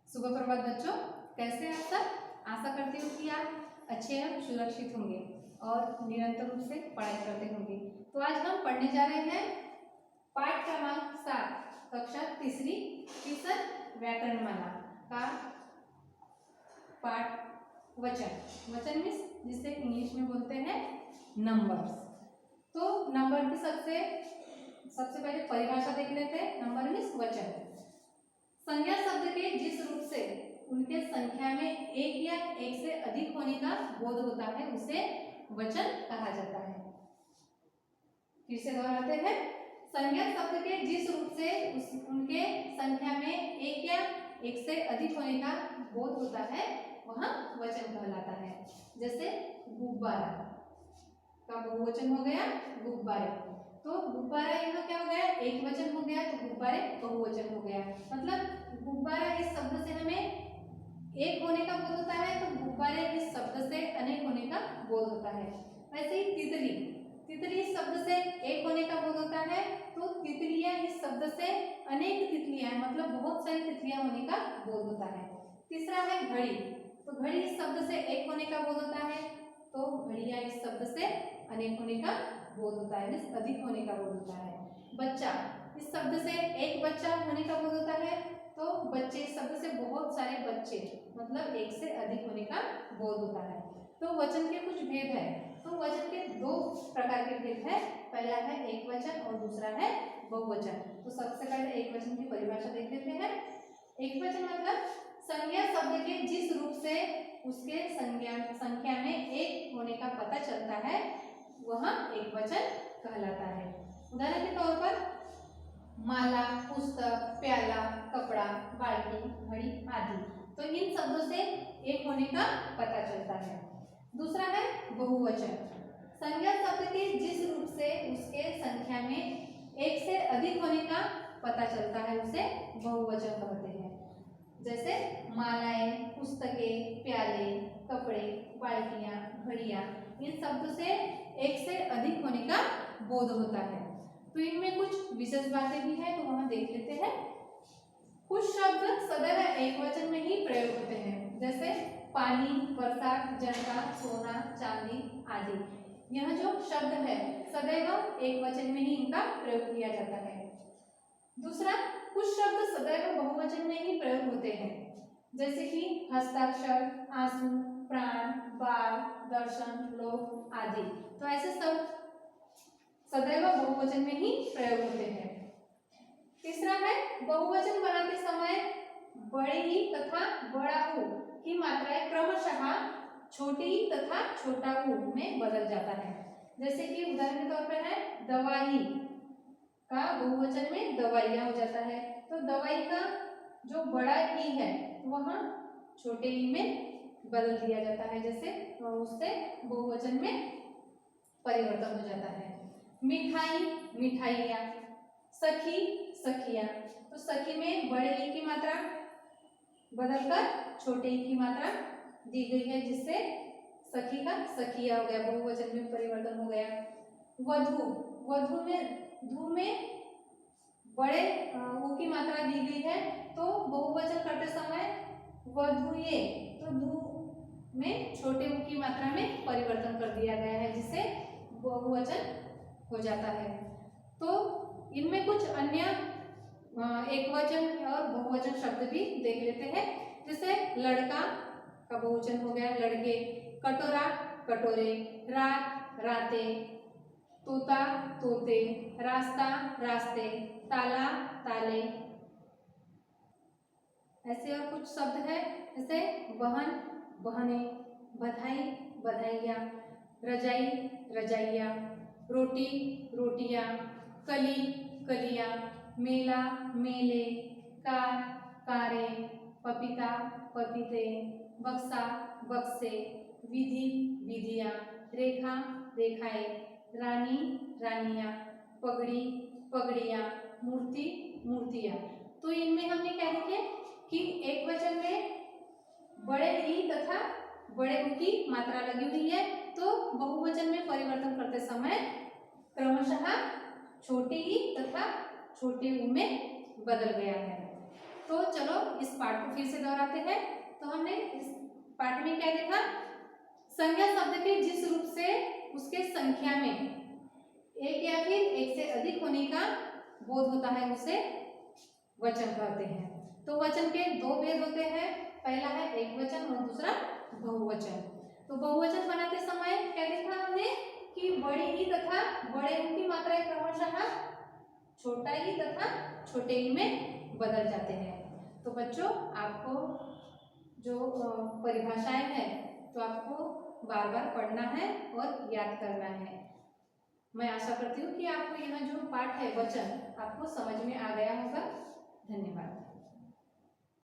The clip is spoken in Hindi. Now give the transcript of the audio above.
सुबह प्रभात बच्चों, कैसे हैं आप सब। आशा करती हूँ कि आप अच्छे एवं सुरक्षित होंगे और निरंतर रूप से पढ़ाई करते होंगे। तो आज हम पढ़ने जा रहे हैं पाठ क्रमांक 7 कक्षा तीसरी तीसर व्याकरणमाला का पाठ वचन मीन्स जिसे इंग्लिश में बोलते हैं नंबर्स। तो नंबर की सबसे पहले परिभाषा देख लेते हैं। नंबर मीन्स वचन। संज्ञा शब्द के जिस रूप से उनके संख्या में एक या एक से अधिक होने का बोध होता है उसे वचन कहा जाता है। फिर से दोहराते हैं। संज्ञा शब्द के जिस रूप से उनके संख्या में एक या एक से अधिक होने का बोध होता है वह वचन कहलाता है। जैसे गुब्बारा का बहुवचन हो गया गुब्बारे। तो गुब्बारा यहाँ क्या हो गया, एक वचन हो गया, तो गुब्बारे बहुवचन हो गया। मतलब गुब्बारा इस शब्द से हमें एक होने का बोध होता है, तो गुब्बारे इस शब्द से अनेक होने का बोध होता है। वैसे ही तितली इस शब्द से एक होने का बोध होता है, तो तितलियां इस शब्द से अनेक तितलियां मतलब बहुत सारी तितलियां होने का बोध होता है। तीसरा है घड़ी। तो घड़ी इस शब्द से एक होने का बोध होता है, तो घड़ियां इस शब्द से अनेक होने का बोध होता है, अधिक होने का बोध होता है। बच्चा इस शब्द से एक बच्चा होने का बोध होता है, तो बच्चे इस शब्द से बहुत सारे बच्चे मतलब एक से अधिक होने का बोध होता है। तो वचन के कुछ भेद है। तो वचन के दो प्रकार के भेद है। पहला है एक वचन और दूसरा है बहुवचन। तो सबसे पहले एक वचन की परिभाषा देख लेते हैं। एक वचन मतलब संज्ञा शब्द के जिस रूप से उसके संख्या में एक होने का पता चलता है वह एक वचन कहलाता है। उदाहरण के तौर पर माला, पुस्तक, प्याला, कपड़ा, बाल्टी, घड़ी आदि। तो इन शब्दों से एक होने का पता चलता है। दूसरा है बहुवचन। संज्ञा शब्द के जिस रूप से उसके संख्या में एक से अधिक होने का पता चलता है उसे बहुवचन कहते हैं। जैसे मालाएं, पुस्तकें, प्याले, कपड़े, बाल्टियां, घड़ियां, इन शब्दों से एक से अधिक होने का बोध होता है। तो इनमें कुछ विशेष बातें भी है, तो वहां देख लेते हैं। कुछ शब्द सदैव एक वचन में ही प्रयोग होते हैं, जैसे पानी, वर्षा, जनता, सोना, चांदी आदि। यह जो शब्द है सदैव एक वचन में ही इनका प्रयोग किया जाता है। दूसरा, कुछ शब्द सदैव बहुवचन में ही प्रयोग होते हैं, जैसे कि हस्ताक्षर, आंसू, प्राण, बाल, दर्शन, लोक आदि। तो ऐसे शब्द सदैव बहुवचन में ही प्रयोग होते हैं। तीसरा है बहुवचन बनाते समय बड़े ही तथा बड़ा ऊ की मात्राएं क्रमशः छोटी तथा छोटा ऊ में बदल जाता है। जैसे कि उदाहरण के तौर पर है दवाई का बहुवचन में दवाइयां हो जाता है, तो दवाई का जो बड़ा ई है वह छोटे ई में बदल दिया जाता है, जैसे उससे बहुवचन में परिवर्तन हो जाता है। मिठाई, मिठाइयाँ, सखी, सखियाँ। तो सखी में बड़े ई की मात्रा बदलकर छोटे ई की मात्रा दी गई है, जिससे सखी का सखिया हो गया, बहुवचन में परिवर्तन हो गया। वधु, वधु में धू में बड़े ऊ की मात्रा दी गई है, तो बहुवचन करते समय वधुए, तो धू में छोटे ऊ की मात्रा में परिवर्तन कर दिया गया है, जिससे बहुवचन हो जाता है। तो इनमें कुछ अन्य एक वचन और बहुवचन शब्द भी देख लेते हैं। जैसे लड़का का बहुवचन हो गया लड़के, कटोरा, कटोरे, रात, राते, तोता, तोते, रास्ता, रास्ते, ताला, ताले। ऐसे और कुछ शब्द है, जैसे बहन, बहने, बधाई, बधाइयाँ, रजाई, रजाइयाँ, रोटी, रोटियाँ, कली, कलियाँ, मेला, मेले, कार, कारें, पपीता, पपीते, बक्सा, बक्से, विधि, विधियाँ, रेखा, रेखाएं, रानी, रानियाँ, पगड़ी, पगड़ियाँ, मूर्ति, मूर्तियाँ। तो इनमें हमने क्या देखे कि एक वचन में बड़े ई तथा बड़े ऊ की मात्रा लगी हुई है, तो बहुवचन में परिवर्तन करते समय क्रमशः छोटे ई तथा छोटे ऊ में बदल गया है। तो चलो इस पाठ को फिर से दोहराते हैं। तो हमने इस पाठ में क्या देखा, संज्ञा शब्द के जिस रूप से उसके संख्या में एक या फिर एक से अधिक होने का बोध होता है उसे वचन कहते हैं। तो वचन के दो भेद होते हैं, पहला है एक वचन और दूसरा बहुवचन। तो बहुवचन बनाते समय क्या देखा हमने कि बड़ी ही तथा बड़े की मात्राएं क्रमशः छोटा ही तथा छोटे ही में बदल जाते हैं। तो बच्चों आपको जो परिभाषाएं हैं तो आपको बार बार पढ़ना है और याद करना है। मैं आशा करती हूँ कि आपको यह जो पाठ है वचन आपको समझ में आ गया होगा। धन्यवाद।